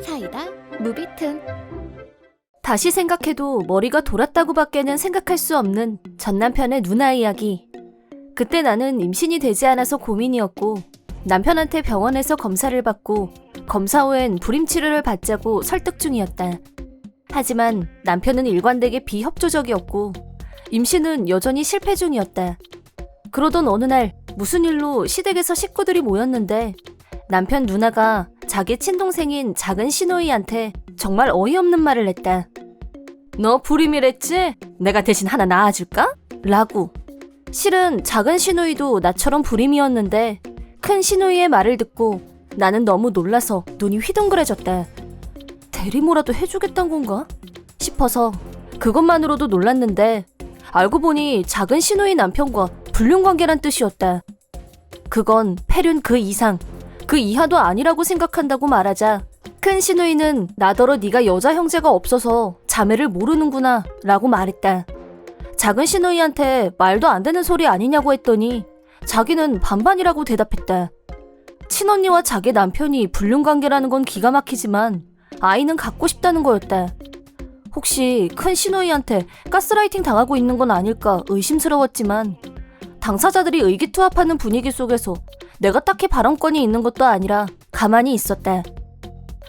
사이다 무비튼. 다시 생각해도 머리가 돌았다고밖에는 생각할 수 없는 전 남편의 누나 이야기. 그때 나는 임신이 되지 않아서 고민이었고 남편한테 병원에서 검사를 받고 검사 후엔 불임 치료를 받자고 설득 중이었다. 하지만 남편은 일관되게 비협조적이었고 임신은 여전히 실패 중이었다. 그러던 어느 날 무슨 일로 시댁에서 식구들이 모였는데 남편 누나가 자기 친동생인 작은 시노이한테 정말 어이없는 말을 했다. 너 불임이랬지? 내가 대신 하나 낳아줄까? 라고. 실은 작은 시노이도 나처럼 불임이었는데 큰 시노이의 말을 듣고 나는 너무 놀라서 눈이 휘둥그레졌다. 대리모라도 해주겠단 건가? 싶어서 그것만으로도 놀랐는데 알고 보니 작은 시노이 남편과 불륜관계란 뜻이었다. 그건 폐륜 그 이상, 그 이하도 아니라고 생각한다고 말하자 큰 시누이는 나더러 네가 여자 형제가 없어서 자매를 모르는구나 라고 말했다. 작은 시누이한테 말도 안 되는 소리 아니냐고 했더니 자기는 반반이라고 대답했다. 친언니와 자기 남편이 불륜관계라는 건 기가 막히지만 아이는 갖고 싶다는 거였다. 혹시 큰 시누이한테 가스라이팅 당하고 있는 건 아닐까 의심스러웠지만 당사자들이 의기투합하는 분위기 속에서 내가 딱히 발언권이 있는 것도 아니라 가만히 있었다.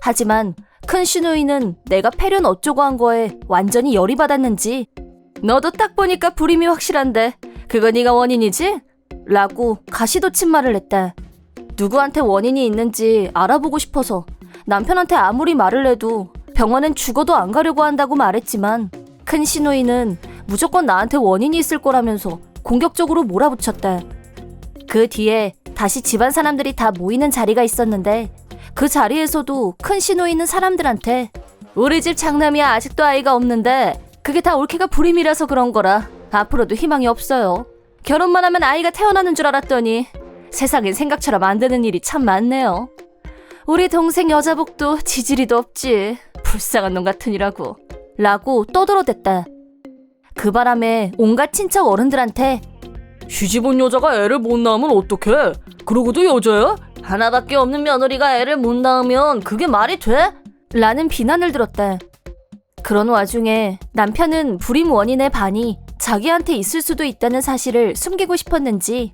하지만 큰 시누이는 내가 폐륜 어쩌고 한 거에 완전히 열이 받았는지 너도 딱 보니까 불임이 확실한데 그거 네가 원인이지? 라고 가시돋친 말을 했다. 누구한테 원인이 있는지 알아보고 싶어서 남편한테 아무리 말을 해도 병원엔 죽어도 안 가려고 한다고 말했지만 큰 시누이는 무조건 나한테 원인이 있을 거라면서 공격적으로 몰아붙였다. 그 뒤에 다시 집안 사람들이 다 모이는 자리가 있었는데 그 자리에서도 큰 시누이는 사람들한테 우리 집 장남이야 아직도 아이가 없는데 그게 다 올케가 불임이라서 그런 거라 앞으로도 희망이 없어요. 결혼만 하면 아이가 태어나는 줄 알았더니 세상엔 생각처럼 안 되는 일이 참 많네요. 우리 동생 여자복도 지지리도 없지. 불쌍한 놈 같으니라고. 라고 떠들어댔다. 그 바람에 온갖 친척 어른들한테 시집 온 여자가 애를 못 낳으면 어떡해? 그러고도 여자야? 하나밖에 없는 며느리가 애를 못 낳으면 그게 말이 돼? 라는 비난을 들었다. 그런 와중에 남편은 불임 원인의 반이 자기한테 있을 수도 있다는 사실을 숨기고 싶었는지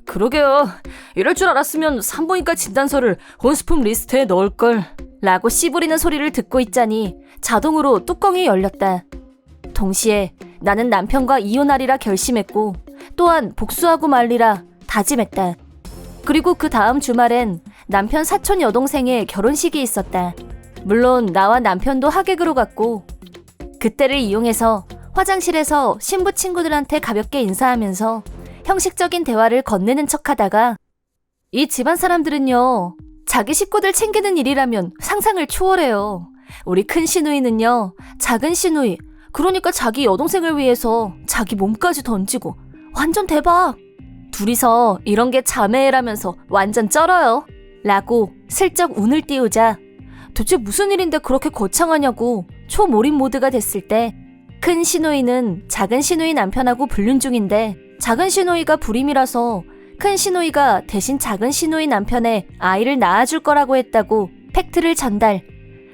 그러게요. 이럴 줄 알았으면 산부인과 진단서를 혼수품 리스트에 넣을걸 라고 씨부리는 소리를 듣고 있자니 자동으로 뚜껑이 열렸다. 동시에 나는 남편과 이혼하리라 결심했고 또한 복수하고 말리라 다짐했다. 그리고 그 다음 주말엔 남편 사촌 여동생의 결혼식이 있었다. 물론 나와 남편도 하객으로 갔고 그때를 이용해서 화장실에서 신부 친구들한테 가볍게 인사하면서 형식적인 대화를 건네는 척하다가 이 집안 사람들은요 자기 식구들 챙기는 일이라면 상상을 초월해요. 우리 큰 시누이는요 작은 시누이 그러니까 자기 여동생을 위해서 자기 몸까지 던지고 완전 대박! 둘이서 이런 게 자매라면서 완전 쩔어요. 라고 슬쩍 운을 띄우자 도대체 무슨 일인데 그렇게 거창하냐고 초몰입 모드가 됐을 때 큰 시누이는 작은 시누이 남편하고 불륜 중인데 작은 시누이가 불임이라서 큰 시누이가 대신 작은 시누이 남편의 아이를 낳아줄 거라고 했다고 팩트를 전달.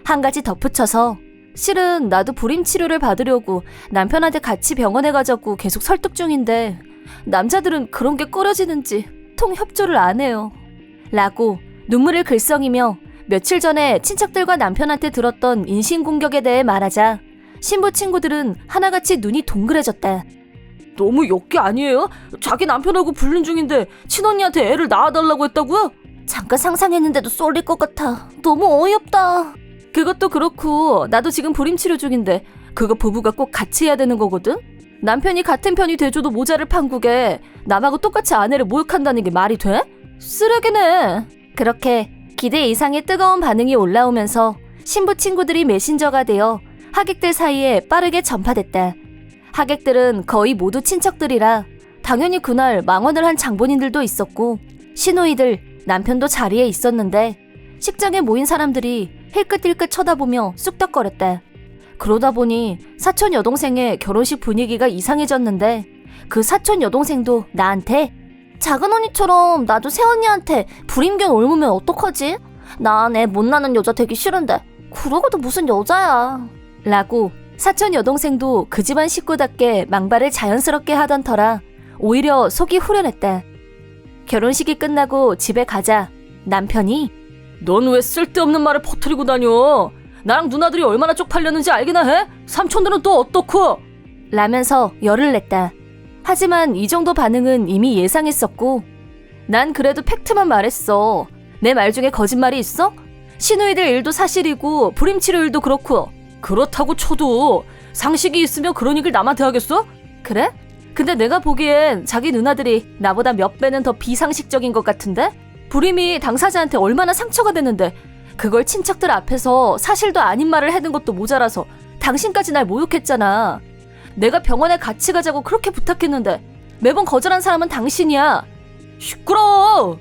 한 가지 덧붙여서 실은 나도 불임 치료를 받으려고 남편한테 같이 병원에 가자고 계속 설득 중인데 남자들은 그런 게 꺼려지는지 통협조를 안 해요. 라고 눈물을 글썽이며 며칠 전에 친척들과 남편한테 들었던 인신공격에 대해 말하자 신부 친구들은 하나같이 눈이 동그래졌다. 너무 역기 아니에요? 자기 남편하고 불륜 중인데 친언니한테 애를 낳아달라고 했다고요? 잠깐 상상했는데도 쏠릴 것 같아. 너무 어이없다. 그것도 그렇고 나도 지금 불임 치료 중인데 그거 부부가 꼭 같이 해야 되는 거거든? 남편이 같은 편이 돼줘도 모자를 판국에 남하고 똑같이 아내를 모욕한다는 게 말이 돼? 쓰레기네. 그렇게 기대 이상의 뜨거운 반응이 올라오면서 신부 친구들이 메신저가 되어 하객들 사이에 빠르게 전파됐다. 하객들은 거의 모두 친척들이라 당연히 그날 망언을 한 장본인들도 있었고 시누이들, 남편도 자리에 있었는데 식장에 모인 사람들이 힐끗힐끗 쳐다보며 쑥덕거렸다. 그러다 보니 사촌 여동생의 결혼식 분위기가 이상해졌는데 그 사촌 여동생도 나한테 작은 언니처럼 나도 새언니한테 불임견 옮으면 어떡하지? 난 애 못 낳는 여자 되기 싫은데 그러고도 무슨 여자야. 라고 사촌 여동생도 그 집안 식구답게 망발을 자연스럽게 하던 터라 오히려 속이 후련했다. 결혼식이 끝나고 집에 가자 남편이 넌 왜 쓸데없는 말을 퍼뜨리고 다녀? 나랑 누나들이 얼마나 쪽팔렸는지 알기나 해? 삼촌들은 또 어떻고? 라면서 열을 냈다. 하지만 이 정도 반응은 이미 예상했었고 난 그래도 팩트만 말했어. 내 말 중에 거짓말이 있어? 시누이들 일도 사실이고 불임치료 일도 그렇고 그렇다고 쳐도 상식이 있으면 그런 얘기를 남한테 하겠어? 그래? 근데 내가 보기엔 자기 누나들이 나보다 몇 배는 더 비상식적인 것 같은데? 불임이 당사자한테 얼마나 상처가 됐는데 그걸 친척들 앞에서 사실도 아닌 말을 해둔 것도 모자라서 당신까지 날 모욕했잖아. 내가 병원에 같이 가자고 그렇게 부탁했는데 매번 거절한 사람은 당신이야. 시끄러워!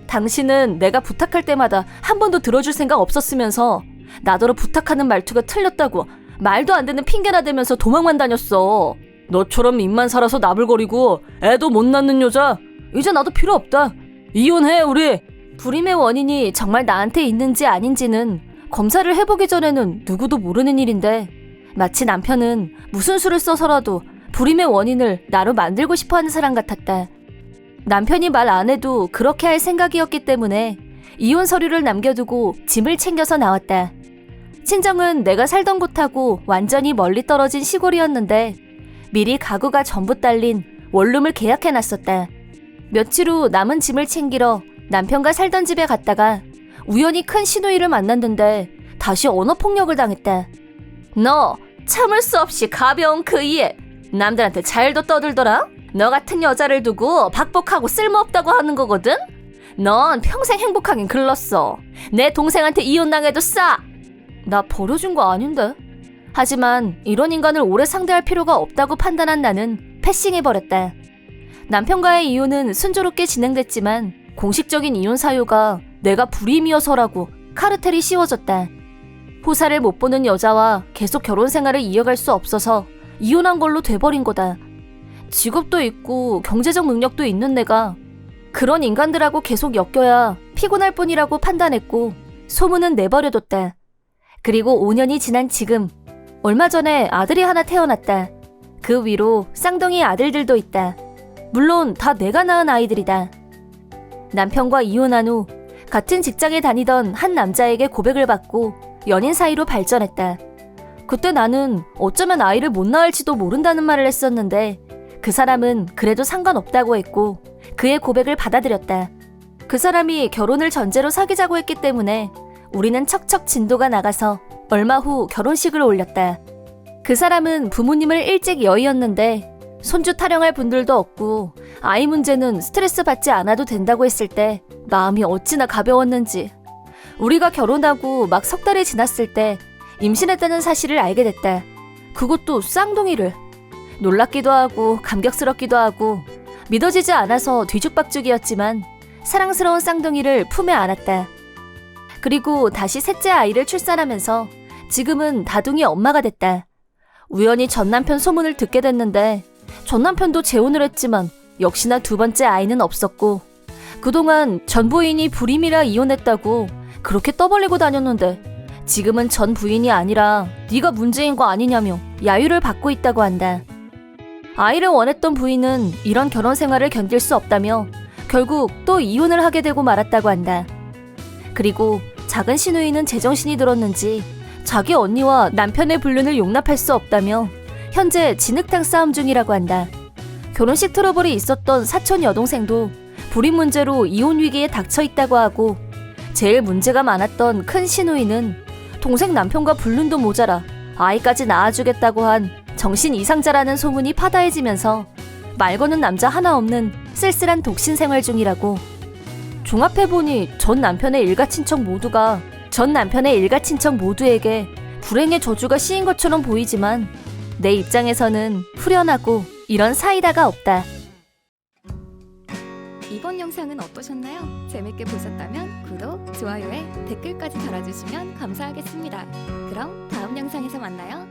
당신은 내가 부탁할 때마다 한 번도 들어줄 생각 없었으면서 나더러 부탁하는 말투가 틀렸다고 말도 안 되는 핑계나 대면서 도망만 다녔어. 너처럼 입만 살아서 나불거리고 애도 못 낳는 여자 이제 나도 필요 없다. 이혼해 우리. 불임의 원인이 정말 나한테 있는지 아닌지는 검사를 해보기 전에는 누구도 모르는 일인데 마치 남편은 무슨 수를 써서라도 불임의 원인을 나로 만들고 싶어하는 사람 같았다. 남편이 말 안 해도 그렇게 할 생각이었기 때문에 이혼 서류를 남겨두고 짐을 챙겨서 나왔다. 친정은 내가 살던 곳하고 완전히 멀리 떨어진 시골이었는데 미리 가구가 전부 딸린 원룸을 계약해놨었다. 며칠 후 남은 짐을 챙기러 남편과 살던 집에 갔다가 우연히 큰 시누이를 만났는데 다시 언어폭력을 당했다. 너 참을 수 없이 가벼운 그 이에 남들한테 잘도 떠들더라? 너 같은 여자를 두고 박복하고 쓸모없다고 하는 거거든? 넌 평생 행복하긴 글렀어. 내 동생한테 이혼당해도 싸! 나 버려준 거 아닌데? 하지만 이런 인간을 오래 상대할 필요가 없다고 판단한 나는 패싱해버렸다. 남편과의 이혼은 순조롭게 진행됐지만 공식적인 이혼 사유가 내가 불임이어서라고 카르텔이 씌워졌다. 호사를 못 보는 여자와 계속 결혼 생활을 이어갈 수 없어서 이혼한 걸로 돼버린 거다. 직업도 있고 경제적 능력도 있는 내가 그런 인간들하고 계속 엮여야 피곤할 뿐이라고 판단했고 소문은 내버려뒀다. 그리고 5년이 지난 지금 얼마 전에 아들이 하나 태어났다. 그 위로 쌍둥이 아들들도 있다. 물론 다 내가 낳은 아이들이다. 남편과 이혼한 후 같은 직장에 다니던 한 남자에게 고백을 받고 연인 사이로 발전했다. 그때 나는 어쩌면 아이를 못 낳을지도 모른다는 말을 했었는데 그 사람은 그래도 상관없다고 했고 그의 고백을 받아들였다. 그 사람이 결혼을 전제로 사귀자고 했기 때문에 우리는 척척 진도가 나가서 얼마 후 결혼식을 올렸다. 그 사람은 부모님을 일찍 여의었는데 손주 타령할 분들도 없고 아이 문제는 스트레스 받지 않아도 된다고 했을 때 마음이 어찌나 가벼웠는지. 우리가 결혼하고 막 석 달이 지났을 때 임신했다는 사실을 알게 됐다. 그것도 쌍둥이를. 놀랍기도 하고 감격스럽기도 하고 믿어지지 않아서 뒤죽박죽이었지만 사랑스러운 쌍둥이를 품에 안았다. 그리고 다시 셋째 아이를 출산하면서 지금은 다둥이 엄마가 됐다. 우연히 전 남편 소문을 듣게 됐는데 전 남편도 재혼을 했지만 역시나 두 번째 아이는 없었고 그동안 전 부인이 불임이라 이혼했다고 그렇게 떠벌리고 다녔는데 지금은 전 부인이 아니라 네가 문제인 거 아니냐며 야유를 받고 있다고 한다. 아이를 원했던 부인은 이런 결혼 생활을 견딜 수 없다며 결국 또 이혼을 하게 되고 말았다고 한다. 그리고 작은 시누이는 제정신이 들었는지 자기 언니와 남편의 불륜을 용납할 수 없다며 현재 진흙탕 싸움 중이라고 한다. 결혼식 트러블이 있었던 사촌 여동생도 불임 문제로 이혼 위기에 닥쳐 있다고 하고 제일 문제가 많았던 큰 시누이는 동생 남편과 불륜도 모자라 아이까지 낳아주겠다고 한 정신 이상자라는 소문이 파다해지면서 말 거는 남자 하나 없는 쓸쓸한 독신 생활 중이라고. 종합해보니 전 남편의 일가 친척 모두에게 불행의 저주가 씌인 것처럼 보이지만 내 입장에서는 후련하고 이런 사이다가 없다. 이번 영상은 어떠셨나요? 재밌게 보셨다면 구독, 좋아요에 댓글까지 달아주시면 감사하겠습니다. 그럼 다음 영상에서 만나요.